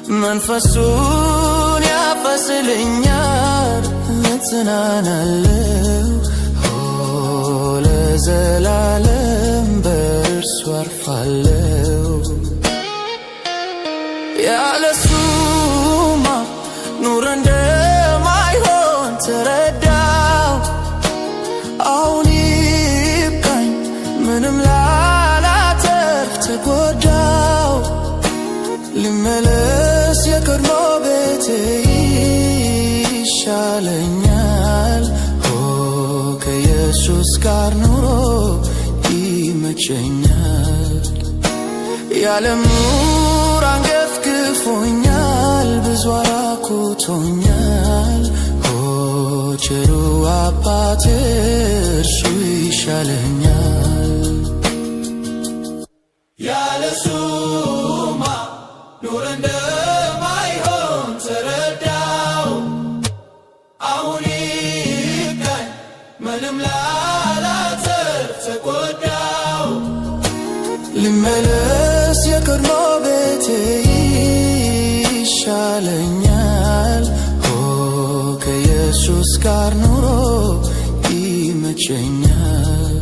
መንፈሱን ያፈስልኛል እጽናናለሁ ለዘላለም በእርሱ አርፋለሁ ያለሱማ ኑሮ እንደማይሆን ተረዳው አሁን ይብቃኝ ምንም ላላተርፍ ተጎዳው ልመለስ የቀድሞ ቤቴ ይሻለኛል ከኢየሱስ ጋር ኑሮ ይመቸኛል የዓለም ኑር አንገፍግፎኛል ብዙ አራኩቶኛል ቸሩ አባቴ እርሱ ይሻለኛል ያለሱማ ኑሮ እንደማይሆን ተረዳው አሁን ይብቃኝ ምንም ላላተርፍ ተጎዳው ልመለስ የቀድሞ ቤቴ ይሻለኛል ከኢየሱስ ጋር ኑሮ ይመቸኛል